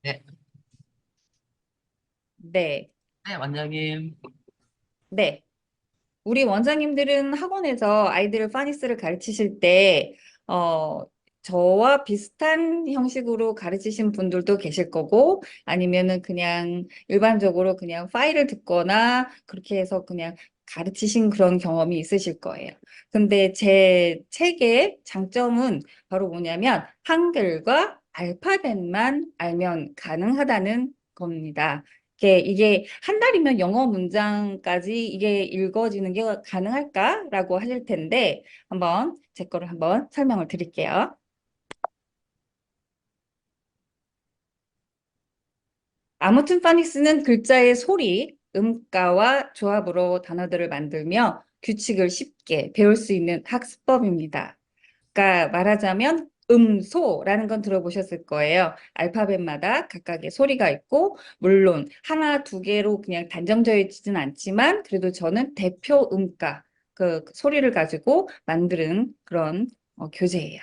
네, 네, 네, 원장님. 네. 우리 원장님들은 학원에서 아이들 파니스를 가르치실 때, 어, 저와 비슷한 형식으로 가르치신 분들도 계실 거고, 아니면은 그냥 일반적으로 그냥 파일을 듣거나 그렇게 해서 그냥 가르치신 그런 경험이 있으실 거예요. 근데 제 책의 장점은 바로 뭐냐면, 한글과 알파벳만 알면 가능하다는 겁니다. 이게 한 달이면 영어 문장까지 이게 읽어지는 게 가능할까라고 하실 텐데 한번 제 거를 한번 설명을 드릴게요. 아무튼 파닉스는 글자의 소리, 음가와 조합으로 단어들을 만들며 규칙을 쉽게 배울 수 있는 학습법입니다. 그러니까 말하자면 음소라는 건 들어보셨을 거예요. 알파벳마다 각각의 소리가 있고 물론 하나 두 개로 그냥 단정되어 있지는 않지만 그래도 저는 대표 음가 그 소리를 가지고 만드는 그런 교재예요.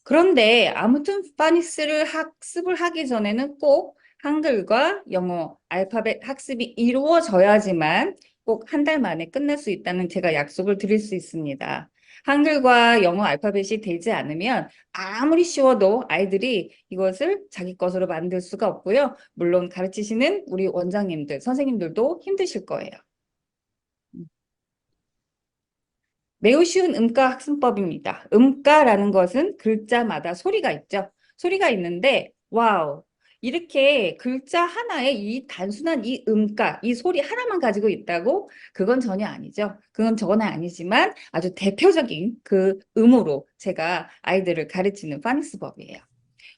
그런데 아무튼 파니스를 학습을 하기 전에는 꼭 한글과 영어 알파벳 학습이 이루어져야지만 꼭 한 달 만에 끝낼 수 있다는 제가 약속을 드릴 수 있습니다. 한글과 영어 알파벳이 되지 않으면 아무리 쉬워도 아이들이 이것을 자기 것으로 만들 수가 없고요. 물론 가르치시는 우리 원장님들, 선생님들도 힘드실 거예요. 매우 쉬운 음가 학습법입니다. 음가라는 것은 글자마다 소리가 있죠. 소리가 있는데, 와우. 이렇게 글자 하나에 이 단순한 이 음가, 이 소리 하나만 가지고 있다고? 그건 전혀 아니죠. 그건 전혀 아니지만 아주 대표적인 그 음으로 제가 아이들을 가르치는 파닉스법이에요.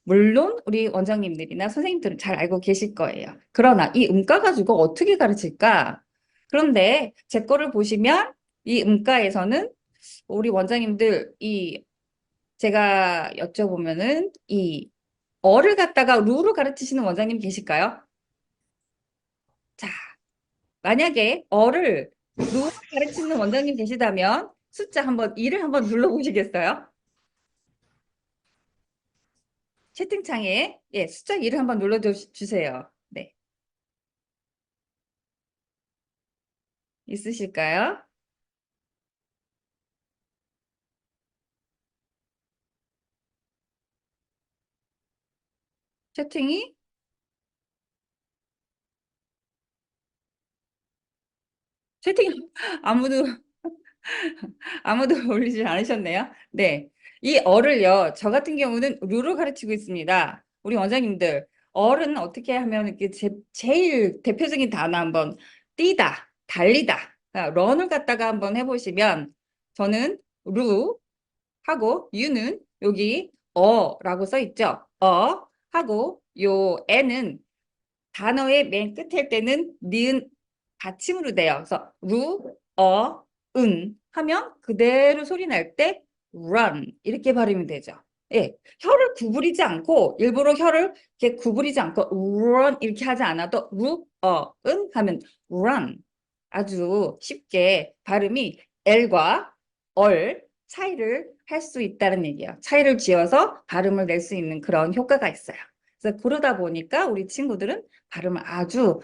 물론 우리 원장님들이나 선생님들은 잘 알고 계실 거예요. 그러나 이 음가 가지고 어떻게 가르칠까? 그런데 제 거를 보시면 이 음가에서는 우리 원장님들 제가 여쭤보면은 이 어를 갖다가 루로 가르치시는 원장님 계실까요? 자, 만약에 어를 루로 가르치는 원장님 계시다면 숫자 한번 2를 한번 눌러보시겠어요? 채팅창에 숫자 2를 한번 눌러주세요. 네, 있으실까요? 채팅이 채팅 아무도 아무도 올리지 않으셨네요. 네. 이 어를요, 저 같은 경우는 루로 가르치고 있습니다. 우리 원장님들, 어른 어떻게 하면 이렇게 제일 대표적인 단어 한번 뛰다, 달리다, 런을 갖다가 한번 해보시면 저는 루 하고 유는 여기 어라고 써 있죠. 어 하고 요 애는 단어의 맨 끝일 때는 니은 받침으로 돼요. 그래서 루, 은 하면 그대로 소리 날 때 run 이렇게 발음이 되죠. 예, 혀를 구부리지 않고 일부러 혀를 이렇게 구부리지 않고 run 이렇게 하지 않아도 루, 은 하면 run 아주 쉽게 발음이 L과 얼 차이를 할 수 있다는 얘기예요. 차이를 지어서 발음을 낼 수 있는 그런 효과가 있어요. 그래서 그러다 보니까 우리 친구들은 발음을 아주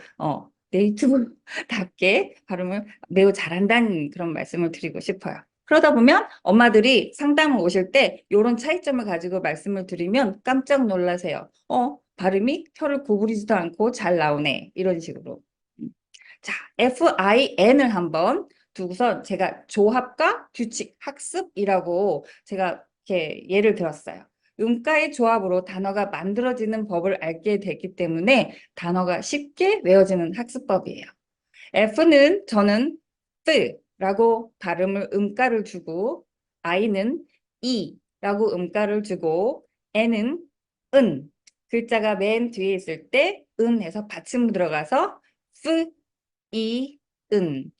네이티브답게 발음을 매우 잘한다는 그런 말씀을 드리고 싶어요. 그러다 보면 엄마들이 상담을 오실 때 이런 차이점을 가지고 말씀을 드리면 깜짝 놀라세요. 발음이 혀를 구부리지도 않고 잘 나오네. 이런 식으로. 음. 자, FIN을 한번 두고서 제가 조합과 규칙, 학습이라고 제가 이렇게 예를 들었어요. 음가의 조합으로 단어가 만들어지는 법을 알게 됐기 때문에 단어가 쉽게 외워지는 학습법이에요. F는 저는 뜨라고 발음을 음가를 주고 I는 이라고 음가를 주고 N은 은 글자가 맨 뒤에 있을 때 은 해서 받침으로 들어가서 프, 이, 은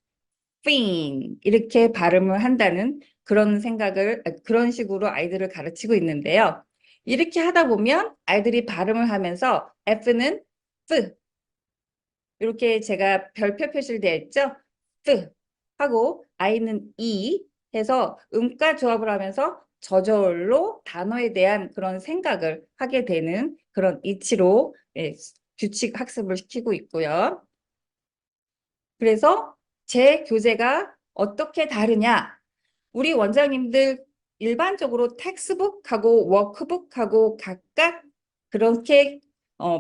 fin 이렇게 발음을 한다는 그런 식으로 아이들을 가르치고 있는데요. 이렇게 하다 보면 아이들이 발음을 하면서 F는 F 이렇게 제가 별표 표시를 되어 있죠? F 하고 I는 E 해서 음가 조합을 하면서 저절로 단어에 대한 그런 생각을 하게 되는 그런 이치로 규칙 학습을 시키고 있고요. 그래서 제 교재가 어떻게 다르냐? 우리 원장님들 일반적으로 텍스북하고 워크북하고 각각 그렇게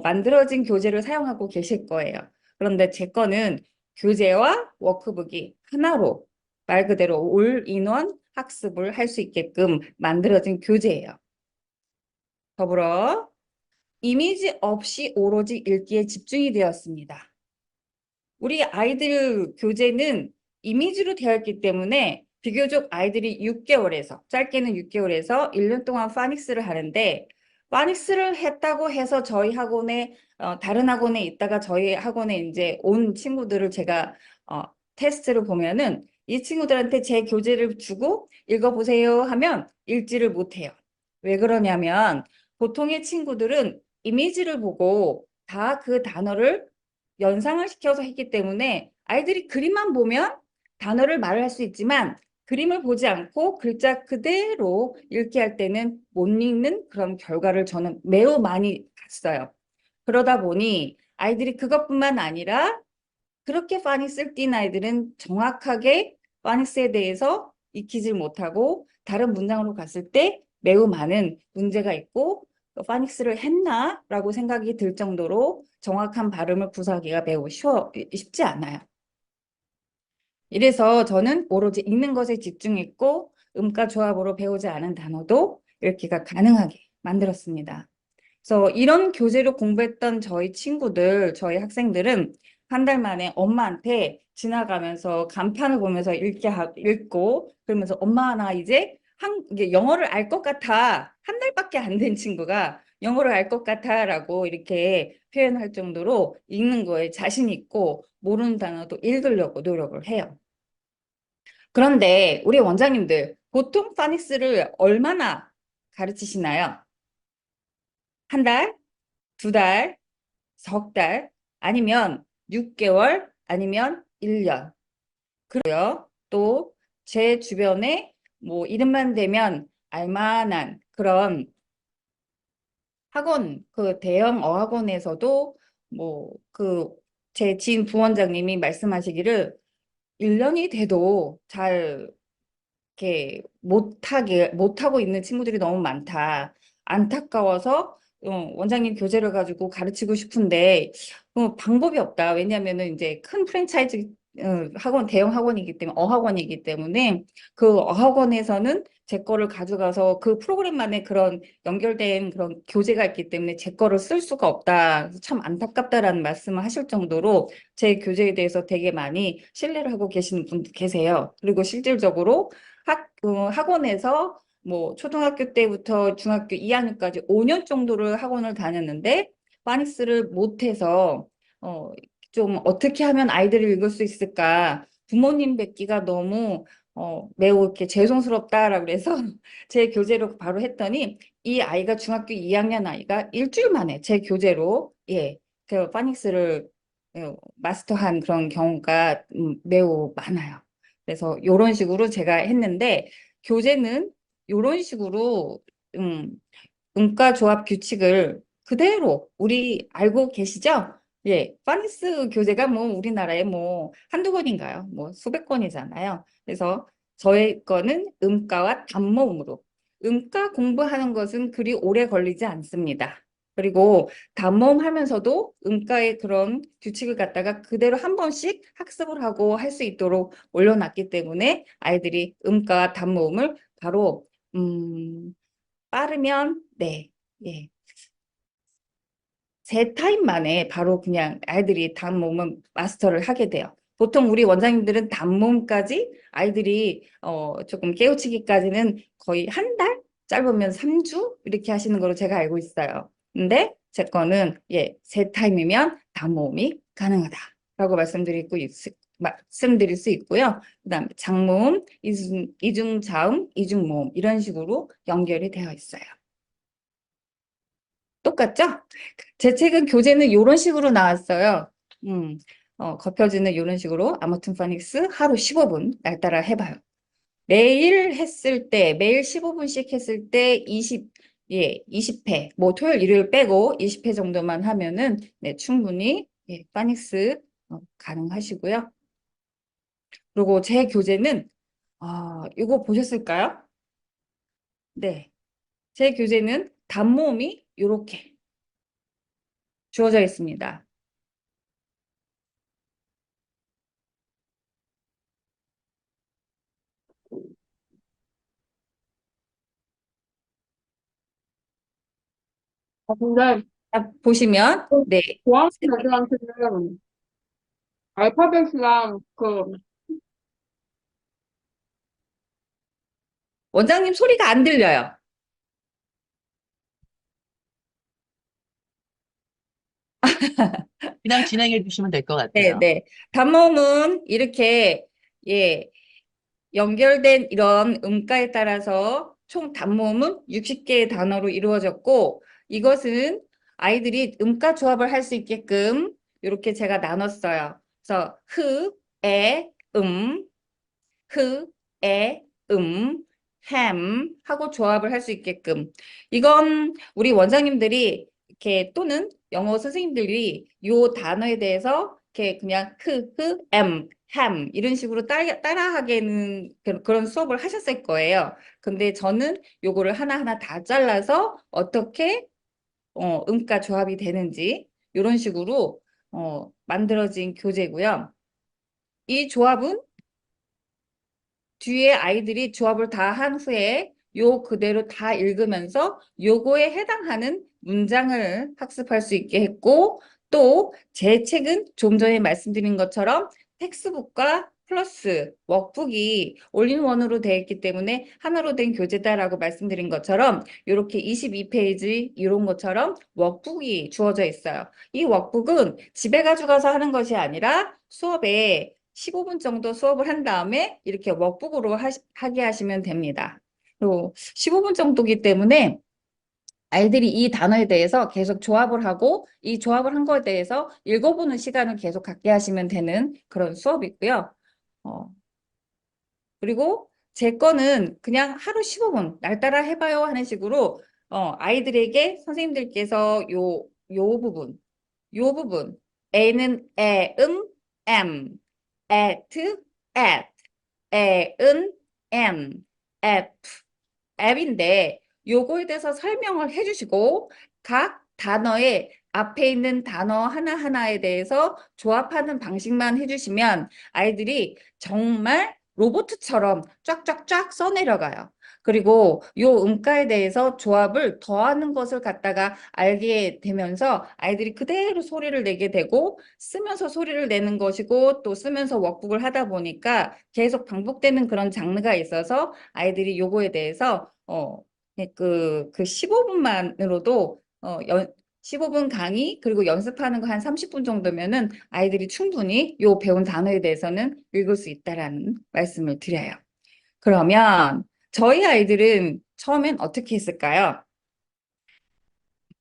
만들어진 교재를 사용하고 계실 거예요. 그런데 제 거는 교재와 워크북이 하나로 말 그대로 올인원 학습을 할 수 있게끔 만들어진 교재예요. 더불어 이미지 없이 오로지 읽기에 집중이 되었습니다. 우리 아이들 교재는 이미지로 되어 있기 때문에 비교적 아이들이 6개월에서 짧게는 6개월에서 1년 동안 파닉스를 하는데 파닉스를 했다고 해서 저희 학원에 다른 학원에 있다가 저희 학원에 이제 온 친구들을 제가 테스트를 보면은 이 친구들한테 제 교재를 주고 읽어보세요 하면 읽지를 못해요. 왜 그러냐면 보통의 친구들은 이미지를 보고 다 그 단어를 연상을 시켜서 했기 때문에 아이들이 그림만 보면 단어를 말을 할 수 있지만 그림을 보지 않고 글자 그대로 읽게 할 때는 못 읽는 그런 결과를 저는 매우 많이 봤어요. 그러다 보니 아이들이 그것뿐만 아니라 그렇게 파닉스를 띈 아이들은 정확하게 파닉스에 대해서 익히질 못하고 다른 문장으로 갔을 때 매우 많은 문제가 있고 파닉스를 했나? 라고 생각이 들 정도로 정확한 발음을 구사하기가 매우 쉽지 않아요. 이래서 저는 오로지 읽는 것에 집중했고 음가 조합으로 배우지 않은 단어도 읽기가 가능하게 만들었습니다. 그래서 이런 교재로 공부했던 저희 친구들, 저희 학생들은 한 달 만에 엄마한테 지나가면서 간판을 보면서 읽고 그러면서 엄마 나 이제 이게 영어를 알 것 같아. 한 달밖에 안 된 친구가 영어를 알 것 같아 라고 이렇게 표현할 정도로 읽는 거에 자신 있고 모르는 단어도 읽으려고 노력을 해요. 그런데 우리 원장님들 보통 파닉스를 얼마나 가르치시나요? 한 달? 두 달? 석 달? 아니면 6개월? 아니면 1년? 그래요. 또 제 주변에 뭐 이름만 대면 알만한 그런 학원, 그 대형 어학원에서도 뭐 그 제 지인 부원장님이 말씀하시기를 1년이 돼도 잘 이렇게 못하고 있는 친구들이 너무 많다. 안타까워서 원장님 교재를 가지고 가르치고 싶은데 방법이 없다. 왜냐하면은 이제 큰 프랜차이즈 학원, 대형 학원이기 때문에 어학원이기 때문에 그 어학원에서는 제 거를 가져가서 그 프로그램만에 그런 연결된 그런 교재가 있기 때문에 제 거를 쓸 수가 없다. 그래서 참 안타깝다라는 말씀을 하실 정도로 제 교재에 대해서 되게 많이 신뢰를 하고 계시는 분도 계세요. 그리고 실질적으로 학원에서 뭐 초등학교 때부터 중학교 2학년까지 5년 정도를 학원을 다녔는데 파닉스를 못해서 좀 어떻게 하면 아이들을 읽을 수 있을까 부모님 뵙기가 너무 매우 이렇게 죄송스럽다라고 그래서 제 교재로 바로 했더니 이 아이가 중학교 2학년 아이가 일주일 만에 제 교재로 그 파닉스를 마스터한 그런 경우가 매우 많아요. 그래서 이런 식으로 제가 했는데 교재는 이런 식으로 음가 조합 규칙을 그대로 우리 알고 계시죠? 예, 파닉스 교재가 뭐 우리나라에 뭐 한두 권인가요? 뭐 수백 권이잖아요. 그래서 저의 거는 음가와 단모음으로 음가 공부하는 것은 그리 오래 걸리지 않습니다. 그리고 단모음 하면서도 음가의 그런 규칙을 갖다가 그대로 한 번씩 학습을 하고 할 수 있도록 올려놨기 때문에 아이들이 음가와 단모음을 바로 빠르면 예. 세 타임 만에 바로 그냥 아이들이 단모음은 마스터를 하게 돼요. 보통 우리 원장님들은 단모음까지 아이들이 조금 깨우치기까지는 거의 한 달? 짧으면 3주? 이렇게 하시는 걸로 제가 알고 있어요. 근데 제 거는 세 타임이면 단모음이 가능하다라고 말씀드릴 수 있고요. 그다음에 장모음, 이중자음, 이중모음 이런 식으로 연결이 되어 있어요. 똑같죠? 제 책은 교재는 이런 식으로 나왔어요. 겉표지는 이런 식으로 아무튼 파닉스 하루 15분 날 따라 해봐요. 매일 했을 때, 매일 15분씩 했을 때 20회, 뭐 토요일, 일요일 빼고 20회 정도만 하면은 네, 충분히 파닉스 가능하시고요. 그리고 제 교재는 이거 보셨을까요? 네, 제 교재는 단모음이 이렇게 주어져 있습니다. 근데 보시면 네, 고학년 애들한테는 알파벳이랑 원장님 소리가 안 들려요. 그냥 진행해 주시면 될 것 네, 같아요. 네. 단모음은 이렇게 예, 연결된 이런 음가에 따라서 총 단모음은 60개의 단어로 이루어졌고 이것은 아이들이 음가 조합을 할 수 있게끔 이렇게 제가 나눴어요. 그래서 음, 흐, 햄 하고 조합을 할 수 있게끔 이건 우리 원장님들이 이렇게 또는 영어 선생님들이 요 단어에 대해서 이렇게 그냥 햄 이런 식으로 따라하게는 그런 수업을 하셨을 거예요. 근데 저는 요거를 하나하나 다 잘라서 어떻게 음가 조합이 되는지 이런 식으로 만들어진 교재고요. 이 조합은 뒤에 아이들이 조합을 다 한 후에 요 그대로 다 읽으면서 요거에 해당하는 문장을 학습할 수 있게 했고 또 제 책은 좀 전에 말씀드린 것처럼 텍스북과 플러스 워크북이 올인원으로 되어 있기 때문에 하나로 된 교재다라고 말씀드린 것처럼 이렇게 22페이지 이런 것처럼 워크북이 주어져 있어요. 이 워크북은 집에 가져가서 하는 것이 아니라 수업에 15분 정도 수업을 한 다음에 이렇게 워크북으로 하게 하시면 됩니다. 그리고 15분 정도이기 때문에 아이들이 이 단어에 대해서 계속 조합을 하고 이 조합을 한 거에 대해서 읽어보는 시간을 계속 갖게 하시면 되는 그런 수업이고요. 그리고 제 거는 그냥 하루 15분 날 따라 해봐요 하는 식으로 아이들에게 선생님들께서 요 부분 A는 M, at, F, 앱인데 요거에 대해서 설명을 해주시고 각 단어의 앞에 있는 단어 하나하나에 대해서 조합하는 방식만 해주시면 아이들이 정말 로봇처럼 쫙쫙쫙 써내려가요. 그리고 요 음가에 대해서 조합을 더하는 것을 갖다가 알게 되면서 아이들이 그대로 소리를 내게 되고 쓰면서 소리를 내는 것이고 또 쓰면서 워크북을 하다 보니까 계속 반복되는 그런 장르가 있어서 아이들이 요거에 대해서 그 15분만으로도 15분 강의 그리고 연습하는 거 한 30분 정도면은 아이들이 충분히 요 배운 단어에 대해서는 읽을 수 있다라는 말씀을 드려요. 그러면 저희 아이들은 처음엔 어떻게 했을까요?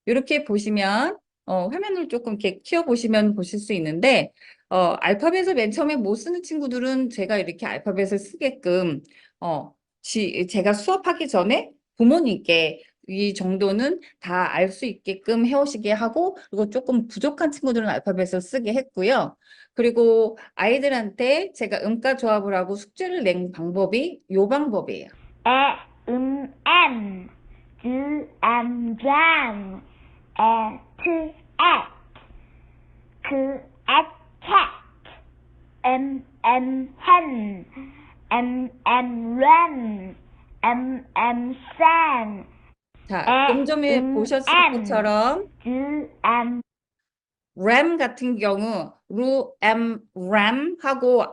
이렇게 보시면 화면을 조금 이렇게 키워보시면 보실 수 있는데 알파벳을 맨 처음에 못 쓰는 친구들은 제가 이렇게 알파벳을 쓰게끔 제가 수업하기 전에 부모님께 이 정도는 다 알 수 있게끔 해오시게 하고 그리고 조금 부족한 친구들은 알파벳을 쓰게 했고요. 그리고 아이들한테 제가 음가 조합을 하고 숙제를 낸 방법이 요 방법이에요. jam, at, cat, hen, ram, sam, 자, 좀 전에 보셨을 것처럼 램 같은 경우 램 하고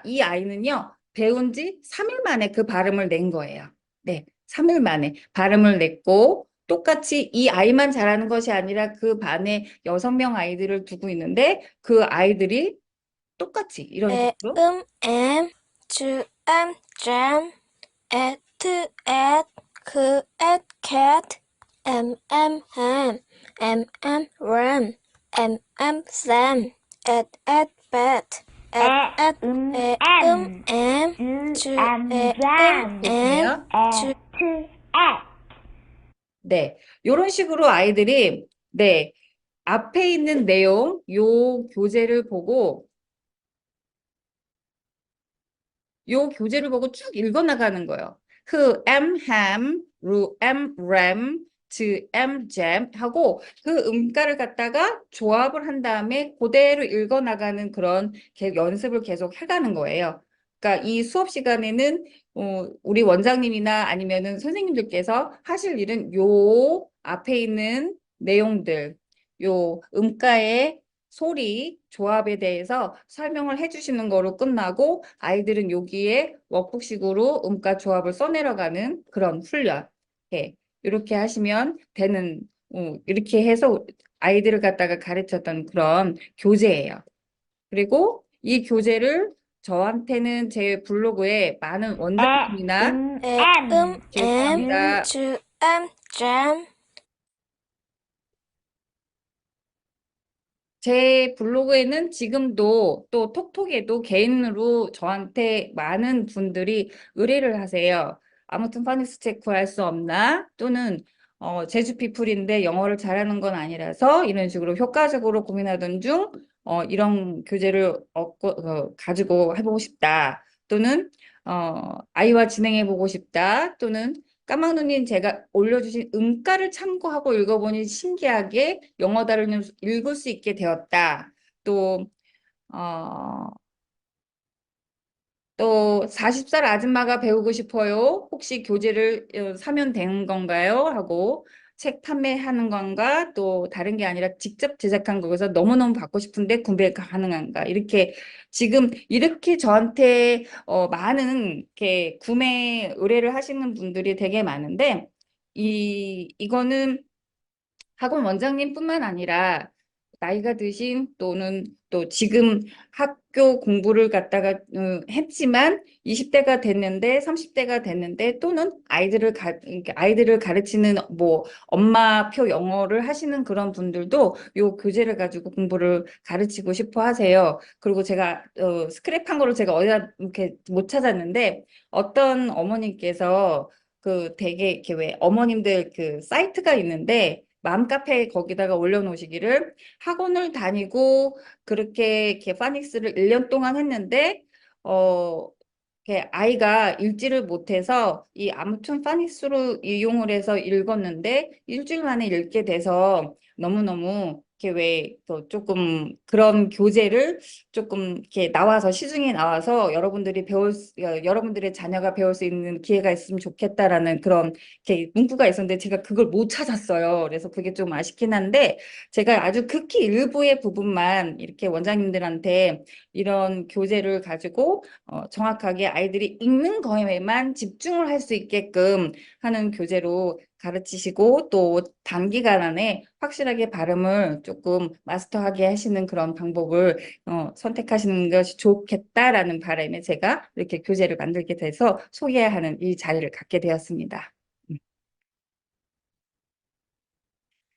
이 아이는요 배운 지 3일 만에 그 발음을 낸 거예요. 네, 3일 만에 발음을 냈고 똑같이 이 아이만 잘하는 것이 아니라 그 반에 6명 아이들을 두고 있는데 그 아이들이 똑같이 이런 식으로 jam, at, cat, ham, ram, sam, at, bat, at, 그렇네요. 네, 이런 식으로 아이들이 네, 앞에 있는 내용, 요 교재를 보고 쭉 읽어나가는 거예요. 흐, ham, 루, 램, 즈, 잼 하고 그 음가를 갖다가 조합을 한 다음에 그대로 읽어나가는 그런 연습을 계속 해가는 거예요. 그러니까 이 수업 시간에는 우리 원장님이나 아니면은 선생님들께서 하실 일은 요 앞에 있는 내용들, 요 음가의 소리, 조합에 대해서 설명을 해주시는 거로 끝나고 아이들은 여기에 워크식으로 음가 조합을 써내려가는 그런 훈련. 이렇게 하시면 되는, 이렇게 해서 아이들을 갖다가 가르쳤던 그런 교재예요. 그리고 이 교재를 저한테는 제 블로그에 많은 원장님이나 죄송합니다. 제 블로그에는 지금도 또 톡톡에도 개인으로 저한테 많은 분들이 의뢰를 하세요. 아무튼 파닉스 체크할 수 없나? 또는 제주 피플인데 영어를 잘하는 건 아니라서 이런 식으로 효과적으로 고민하던 중 이런 교재를 가지고 해보고 싶다. 또는 아이와 진행해보고 싶다. 또는 까막눈님 제가 올려주신 음가를 참고하고 읽어보니 신기하게 영어 단어를 읽을 수 있게 되었다. 또, 또 40살 아줌마가 배우고 싶어요. 혹시 교재를 사면 되는 건가요? 하고 책 판매하는 건가? 또 다른 게 아니라 직접 제작한 거여서 너무너무 받고 싶은데 구매 가능한가? 이렇게 지금 이렇게 저한테 많은 이렇게 구매 의뢰를 하시는 분들이 되게 많은데 이거는 학원 원장님뿐만 아니라 나이가 드신 또는 또 지금 학교 공부를 갖다가 했지만 20대가 됐는데 30대가 됐는데 또는 아이들을 가르치는 뭐 엄마표 영어를 하시는 그런 분들도 요 교재를 가지고 공부를 가르치고 싶어 하세요. 그리고 제가 스크랩한 거를 제가 어디다 이렇게 못 찾았는데 어떤 어머님께서 그 되게 이렇게 왜 어머님들 그 사이트가 있는데 맘카페 거기다가 올려놓으시기를 학원을 다니고 그렇게 이렇게 파닉스를 1년 동안 했는데 이렇게 아이가 읽지를 못해서 이 아무튼 파닉스로 이용을 해서 읽었는데 일주일 만에 읽게 돼서 너무너무 이렇게 왜 또 조금 그런 교재를 조금 이렇게 나와서 시중에 나와서 여러분들의 자녀가 배울 수 있는 기회가 있으면 좋겠다라는 그런 이렇게 문구가 있었는데 제가 그걸 못 찾았어요. 그래서 그게 좀 아쉽긴 한데 제가 아주 극히 일부의 부분만 이렇게 원장님들한테 이런 교재를 가지고 정확하게 아이들이 읽는 거에만 집중을 할 수 있게끔 하는 교재로 가르치시고 또 단기간 안에 확실하게 발음을 조금 마스터하게 하시는 그런 방법을 선택하시는 것이 좋겠다라는 바람에 제가 이렇게 교재를 만들게 돼서 소개하는 이 자리를 갖게 되었습니다.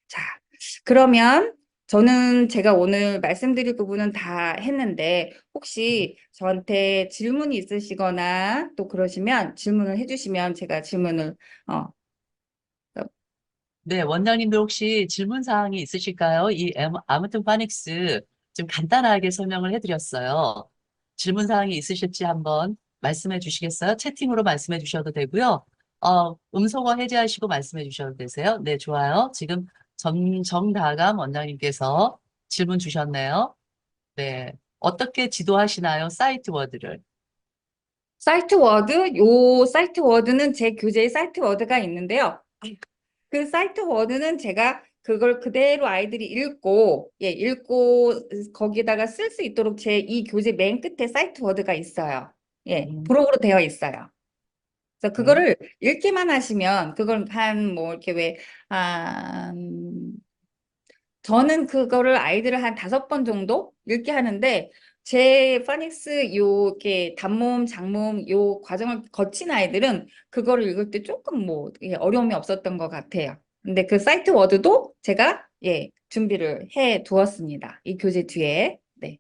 자, 그러면 저는 제가 오늘 말씀드릴 부분은 다 했는데 혹시 저한테 질문이 있으시거나 또 그러시면 질문을 해주시면 제가 질문을 네, 원장님들 혹시 질문 사항이 있으실까요? 아무튼 파닉스 좀 간단하게 설명을 해드렸어요. 질문 사항이 있으실지 한번 말씀해 주시겠어요? 채팅으로 말씀해 주셔도 되고요. 음소거 해제하시고 말씀해 주셔도 되세요. 네, 좋아요. 지금 정다감 원장님께서 질문 주셨네요. 네, 어떻게 지도하시나요? 사이트 워드를. 사이트 워드, 요 사이트 워드는 제 교재에 사이트 워드가 있는데요. 그 사이트 워드는 제가 그걸 그대로 아이들이 읽고 거기다가 쓸 수 있도록 제 이 교재 맨 끝에 사이트 워드가 있어요. 부록으로 되어 있어요. 그래서 그거를 읽기만 하시면 그걸 뭐 이렇게 저는 그거를 아이들을 한 5번 정도 읽게 하는데 제 파닉스 이렇게 단모음, 장모음 요 과정을 거친 아이들은 그거를 읽을 때 조금 뭐 어려움이 없었던 것 같아요. 근데 그 사이트 워드도 제가 준비를 해 두었습니다. 이 교재 뒤에. 네.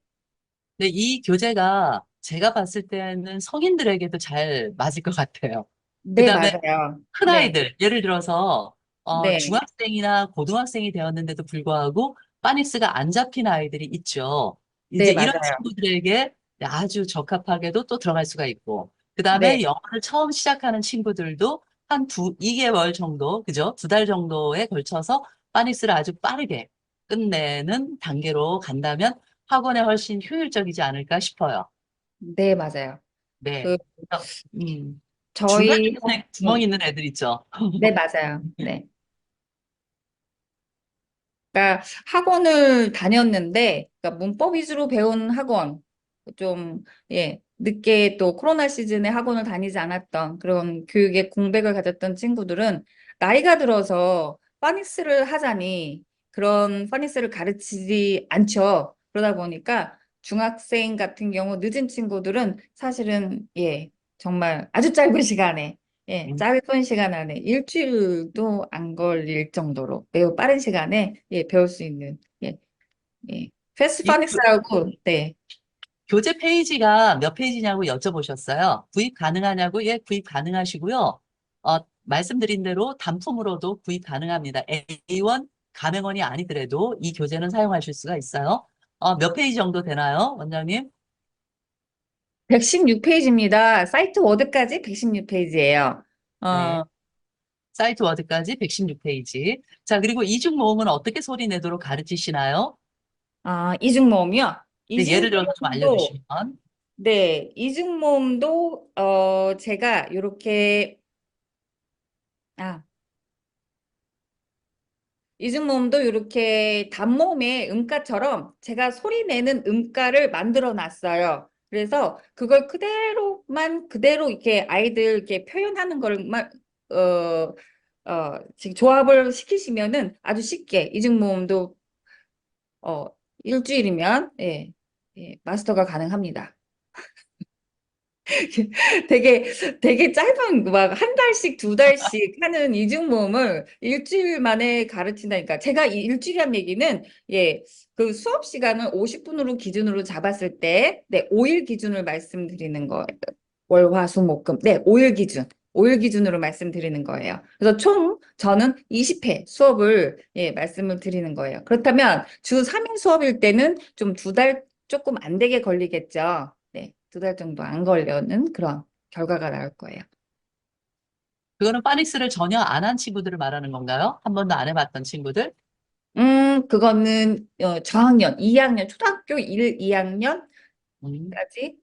근데 이 교재가 제가 봤을 때는 성인들에게도 잘 맞을 것 같아요. 네, 그다음에 맞아요. 큰 네, 아이들, 예를 들어서 네, 중학생이나 고등학생이 되었는데도 불구하고 파닉스가 안 잡힌 아이들이 있죠. 이제 네, 이런 맞아요. 친구들에게 아주 적합하게도 또 들어갈 수가 있고, 그다음에 네, 영어를 처음 시작하는 친구들도 한 2개월 정도, 그죠? 2달 정도에 걸쳐서 파닉스를 아주 빠르게 끝내는 단계로 간다면 학원에 훨씬 효율적이지 않을까 싶어요. 네, 맞아요. 네. 그, 그래서, 저희, 중간중간에 구멍 있는 애들 있죠. 네, 맞아요. 네. 그러니까 학원을 다녔는데, 그러니까 문법 위주로 배운 학원, 좀, 예, 늦게 또 코로나 시즌에 학원을 다니지 않았던 그런 교육에 공백을 가졌던 친구들은 나이가 들어서 파닉스를 하자니 그런 파닉스를 가르치지 않죠. 그러다 보니까 중학생 같은 경우 늦은 친구들은 사실은, 예, 정말 아주 짧은 시간에 예, 음. 짧은 시간 안에 일주일도 안 걸릴 정도로 매우 빠른 시간에 예, 배울 수 있는 예, 예. 이 패스파닉스라고 네. 교재 페이지가 몇 페이지냐고 여쭤보셨어요. 구입 가능하냐고? 예, 구입 가능하시고요. 말씀드린 대로 단품으로도 구입 가능합니다. A1 가맹원이 아니더라도 이 교재는 사용하실 수가 있어요. 몇 페이지 정도 되나요, 원장님? 116페이지입니다. 사이트 워드까지 116페이지예요. 네. 사이트 워드까지 116페이지. 자, 그리고 이중 모음은 어떻게 소리 내도록 가르치시나요? 이중모음이요. 네, 예를 들어서 좀 이중모음도 알려주시면. 네, 이중모음도 제가 이렇게 아, 이중모음도 이렇게 단모음의 음가처럼 제가 소리 내는 음가를 만들어 놨어요. 그래서 그걸 그대로 이렇게 아이들 이렇게 표현하는 걸만 지금 조합을 시키시면은 아주 쉽게 이중모음도 어, 일주일이면 예, 예, 마스터가 가능합니다. 되게 되게 짧은 막 한 달씩 두 달씩 하는 이중 모음을 일주일 만에 가르친다니까 제가 이 일주일이란 얘기는 예 그 수업 시간을 50분으로 기준으로 잡았을 때 네 5일 기준을 말씀드리는 거예요. 월화수목금 네 5일 기준으로 말씀드리는 거예요. 그래서 총 저는 20회 수업을 예 말씀을 드리는 거예요. 그렇다면 주 3일 수업일 때는 좀 두 달 조금 안 되게 걸리겠죠. 네, 두 달 정도 안 걸려는 그런 결과가 나올 거예요. 그거는 파닉스를 전혀 안 한 친구들을 말하는 건가요? 한 번도 안 해봤던 친구들? 그거는 저학년, 2학년, 초등학교 1, 2학년까지, 음,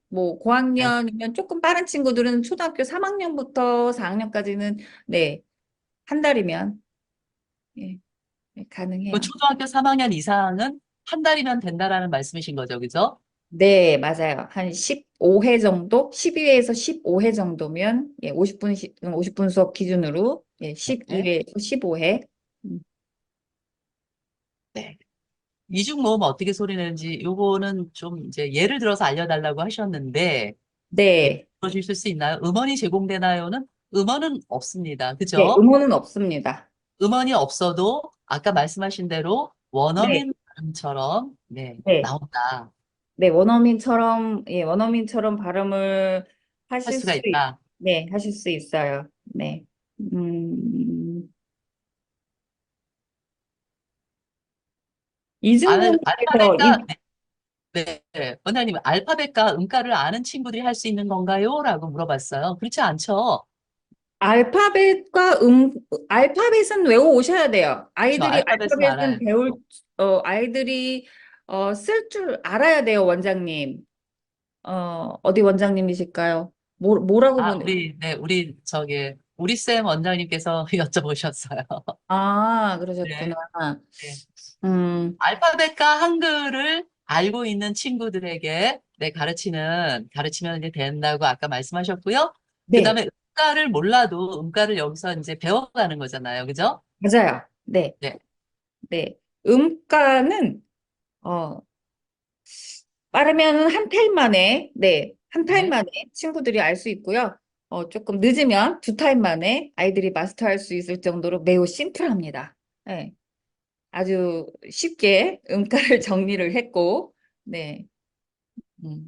뭐 네. 고학년이면 조금 빠른 친구들은 초등학교 3학년부터 4학년까지는 네, 한 달이면 예, 네, 그 가능해요. 초등학교 3학년 이상은 한 달이면 된다라는 말씀이신 거죠, 그죠? 네, 맞아요. 한 15회 정도, 12회에서 15회 정도면 예, 50분 수업 기준으로 예, 네. 12회에서 15회. 네. 이중 모음 어떻게 소리 내는지 요거는 좀 이제 예를 들어서 알려달라고 하셨는데 예, 네, 들어주실 수 있나요? 음원이 제공되나요는 음원은 없습니다. 네, 그죠? 음원은 없습니다. 음원이 없어도 아까 말씀하신 대로 네, 원어민 발음처럼 네, 네. 나온다. 네, 원어민처럼, 예, 원어민처럼 발음을 할 하실 수가 수, 있다. 네, 하실 수 있어요. 네. 음, 이중문에서, 알파벳과 네, 네. 원장님, 알파벳과 음가를 아는 친구들이 할 수 있는 건가요? 라고 물어봤어요. 그렇지 않죠? 알파벳과 알파벳은 외워 오셔야 돼요. 그렇죠. 아이들이 알파벳은 알아요. 아이들이, 쓸 줄 알아야 돼요, 원장님. 어디 원장님이실까요? 뭐라고 우리 쌤 원장님께서 여쭤보셨어요. 그러셨구나. 네, 네. 음, 알파벳과 한글을 알고 있는 친구들에게 가르치면 이제 된다고 아까 말씀하셨고요. 그 네, 다음에 음가를 몰라도 음가를 여기서 이제 배워가는 거잖아요. 그죠? 맞아요. 네, 네. 네. 음가는, 어, 빠르면 한 타임 만에, 네, 한 타임 네. 만에 친구들이 알 수 있고요. 조금 늦으면 두 타임 만에 아이들이 마스터할 수 있을 정도로 매우 심플합니다. 네, 아주 쉽게 음가를 정리를 했고, 네,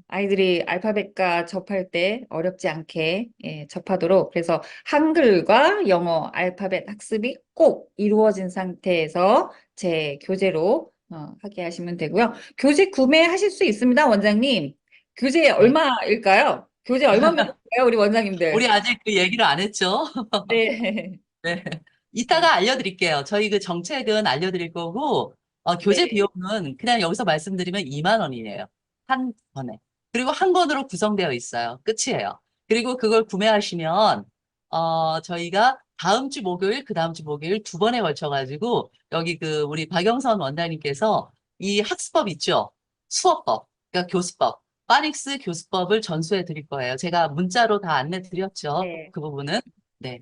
아이들이 알파벳과 접할 때 어렵지 않게 접하도록 그래서 한글과 영어 알파벳 학습이 꼭 이루어진 상태에서 제 교재로 하게 하시면 되고요. 교재 구매하실 수 있습니다, 원장님. 교재 네. 얼마일까요? 교재 얼마면 될까요, 우리 원장님들? 우리 아직 그 얘기를 안 했죠? 네. 네. 이따가 알려드릴게요. 저희 그 정책은 알려드릴 거고, 교재 네. 비용은 그냥 여기서 말씀드리면 2만 원이에요. 한 권에. 그리고 한 권으로 구성되어 있어요. 끝이에요. 그리고 그걸 구매하시면, 저희가 다음 주 목요일, 그 다음 주 목요일 두 번에 걸쳐가지고, 여기 그 우리 박영선 원장님께서 이 학습법 있죠? 수업법, 그러니까 교수법, 파닉스 교수법을 전수해 드릴 거예요. 제가 문자로 다 안내 드렸죠. 네. 그 부분은. 네.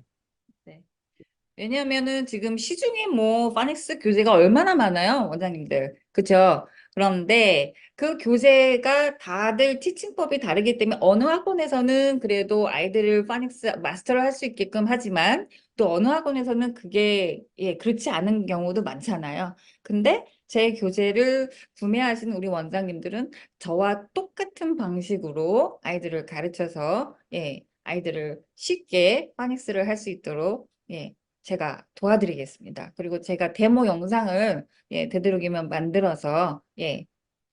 네. 왜냐하면은 지금 시중에 뭐 파닉스 교재가 얼마나 많아요, 원장님들. 그쵸? 그런데 그 교재가 다들 티칭법이 다르기 때문에 어느 학원에서는 그래도 아이들을 파닉스 마스터를 할 수 있게끔 하지만 또 어느 학원에서는 그게 그렇지 않은 경우도 많잖아요. 근데 제 교재를 구매하신 우리 원장님들은 저와 똑같은 방식으로 아이들을 가르쳐서 아이들을 쉽게 파닉스를 할 수 있도록 제가 도와드리겠습니다. 그리고 제가 데모 영상을 되도록이면 만들어서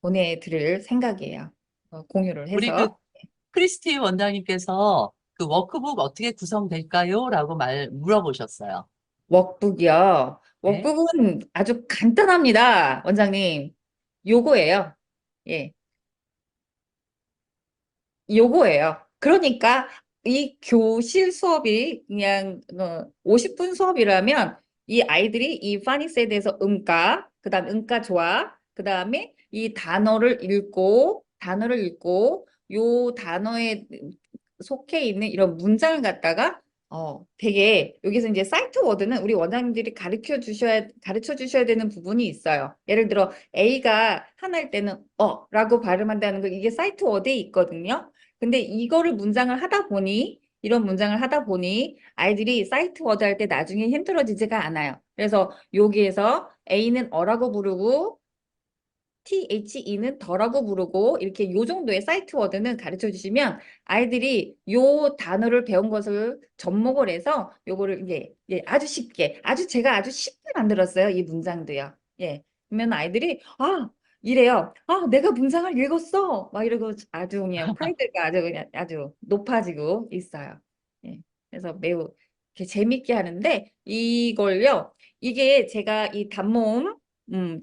보내드릴 생각이에요. 공유를 우리 그 해서. 크리스티 원장님께서 그 워크북 어떻게 구성될까요? 라고 물어보셨어요. 워크북이요. 네. 워크북은 아주 간단합니다, 원장님. 요거예요. 예, 요거예요. 그러니까 이 교실 수업이 그냥 50분 수업이라면 이 아이들이 이 파닉스에 대해서 음가, 그다음 음가 조합, 그다음에 이 단어를 읽고 요 단어에 속해 있는 이런 문장을 갖다가 되게 여기서 이제 사이트 워드는 우리 원장님들이 가르쳐 주셔야 되는 부분이 있어요. 예를 들어 A가 하나일 때는 라고 발음한다는 거 이게 사이트 워드에 있거든요. 근데 이거를 이런 문장을 하다 보니 아이들이 사이트 워드 할 때 나중에 힘들어지지가 않아요. 그래서 여기에서 A는 어라고 부르고 THE는 더라고 부르고 이렇게 요 정도의 사이트 워드는 가르쳐 주시면 아이들이 요 단어를 배운 것을 접목을 해서 요거를 제가 아주 쉽게 만들었어요. 이 문장도요. 그러면 아이들이 이래요. 내가 문장을 읽었어. 막 이러고 아주 그냥 프라이드가 아주 그냥 아주 높아지고 있어요. 그래서 매우 이렇게 재밌게 하는데 이게 제가 이 단모음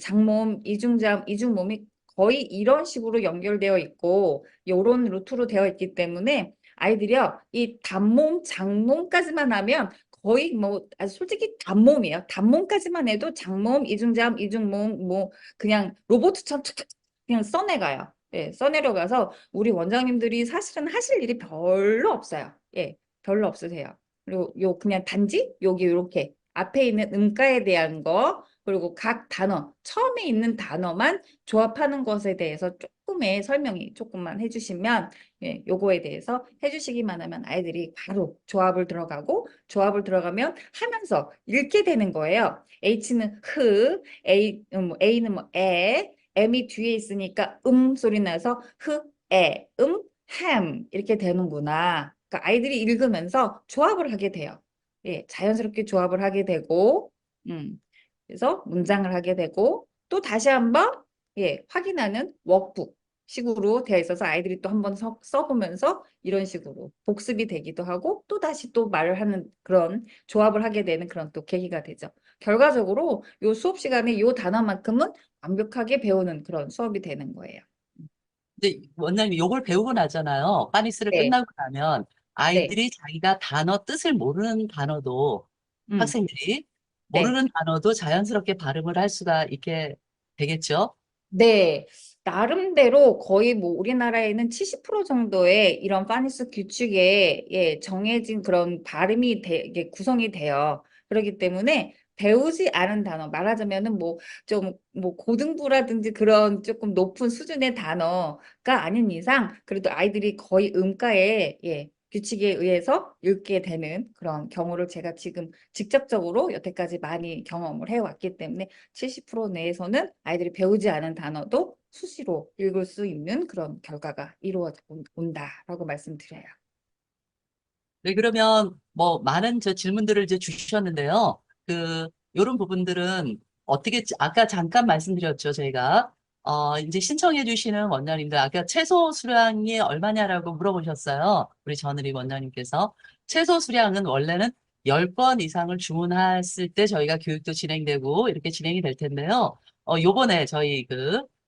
장모음, 이중모음이 거의 이런 식으로 연결되어 있고 요런 루트로 되어 있기 때문에 아이들이요. 이 단모음, 장모음까지만 하면 거의 뭐 솔직히 단모음이에요. 단모음까지만 해도 장모음, 이중모음 뭐 그냥 로봇처럼 툭툭 그냥 써내가요. 써내려가서 우리 원장님들이 사실은 하실 일이 별로 없어요. 별로 없으세요. 그리고 그냥 단지 여기 이렇게 앞에 있는 음가에 대한 거 그리고 각 단어, 처음에 있는 단어만 조합하는 것에 대해서 조금의 설명이 조금만 해주시면 요거에 대해서 해주시기만 하면 아이들이 바로 조합을 들어가면 하면서 읽게 되는 거예요. H는 A는 뭐 M이 뒤에 있으니까 소리 나서 햄 이렇게 되는구나. 그러니까 아이들이 읽으면서 조합을 하게 돼요. 자연스럽게 조합을 하게 되고 그래서 문장을 하게 되고 또 다시 한번 확인하는 워크북 식으로 되어 있어서 아이들이 또 한번 써보면서 이런 식으로 복습이 되기도 하고 또 다시 또 말을 하는 그런 조합을 하게 되는 그런 또 계기가 되죠. 결과적으로 요 수업 시간에 요 단어만큼은 완벽하게 배우는 그런 수업이 되는 거예요. 근데 원장님 요걸 배우고 나잖아요. 파닉스를 네, 끝나고 나면 네, 아이들이 자기가 단어 뜻을 모르는 단어도 음, 학생들이 네. 모르는 단어도 자연스럽게 발음을 할 수가 있게 되겠죠? 네, 나름대로 거의 뭐 우리나라에는 70% 정도의 이런 파니스 규칙에 정해진 그런 발음이 이게 구성이 돼요. 그렇기 때문에 배우지 않은 단어, 말하자면은 뭐 좀 뭐 고등부라든지 그런 조금 높은 수준의 단어가 아닌 이상 그래도 아이들이 거의 음가에 규칙에 의해서 읽게 되는 그런 경우를 제가 지금 직접적으로 여태까지 많이 경험을 해왔기 때문에 70% 내에서는 아이들이 배우지 않은 단어도 수시로 읽을 수 있는 그런 결과가 이루어져 온다라고 말씀드려요. 네, 그러면 뭐 많은 질문들을 이제 주셨는데요. 요런 부분들은 어떻게, 아까 잠깐 말씀드렸죠, 저희가. 이제 신청해 주시는 원장님들, 아까 최소 수량이 얼마냐라고 물어보셨어요. 우리 전은희 원장님께서. 최소 수량은 원래는 10건 이상을 주문했을 때 저희가 교육도 진행되고 이렇게 진행이 될 텐데요. 요번에 저희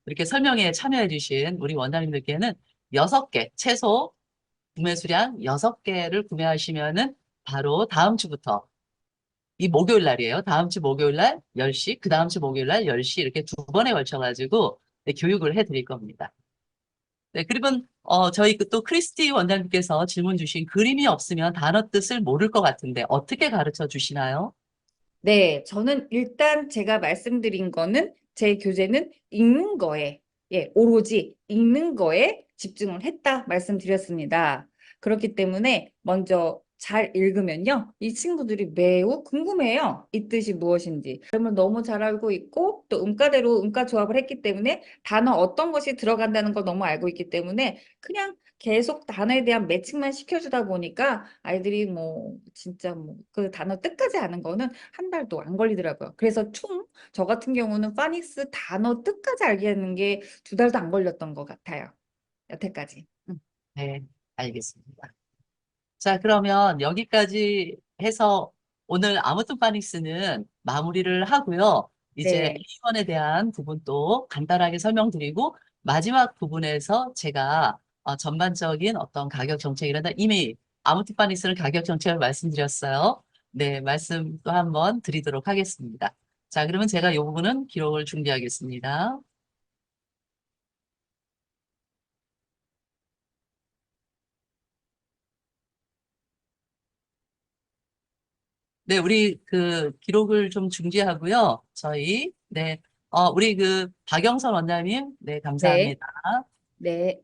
이렇게 설명에 참여해 주신 우리 원장님들께는 6개, 최소 구매 수량 6개를 구매하시면은 바로 다음 주부터 이 목요일 날이에요. 다음 주 목요일 날 10시, 그 다음 주 목요일 날 10시 이렇게 2번에 걸쳐가지고 네, 교육을 해드릴 겁니다. 네, 그리고 저희 또 크리스티 원장님께서 질문 주신 그림이 없으면 단어 뜻을 모를 것 같은데 어떻게 가르쳐 주시나요? 네, 저는 일단 제가 말씀드린 거는 제 교재는 읽는 거에, 오로지 읽는 거에 집중을 했다 말씀드렸습니다. 그렇기 때문에 먼저 잘 읽으면요, 이 친구들이 매우 궁금해요. 이 뜻이 무엇인지. 발음을 너무 잘 알고 있고, 또 음가대로 음가 조합을 했기 때문에 단어 어떤 것이 들어간다는 걸 너무 알고 있기 때문에 그냥 계속 단어에 대한 매칭만 시켜주다 보니까 아이들이 뭐 진짜 뭐 그 단어 뜻까지 아는 거는 한 달도 안 걸리더라고요. 그래서 총 저 같은 경우는 파닉스 단어 뜻까지 알게 하는 게 2달도 안 걸렸던 것 같아요. 여태까지. 네, 알겠습니다. 자, 그러면 여기까지 해서 오늘 아무튼 파닉스는 마무리를 하고요. 이제 네. A1에 대한 부분도 간단하게 설명드리고 마지막 부분에서 제가 전반적인 어떤 가격 정책이란다 이미 아무튼 파닉스는 가격 정책을 말씀드렸어요. 네, 말씀도 한번 드리도록 하겠습니다. 자, 그러면 제가 이 부분은 기록을 중지하겠습니다. 네, 우리 기록을 좀 중지하고요. 저희, 네, 우리 박영선 원장님, 네, 네. 감사합니다. 네.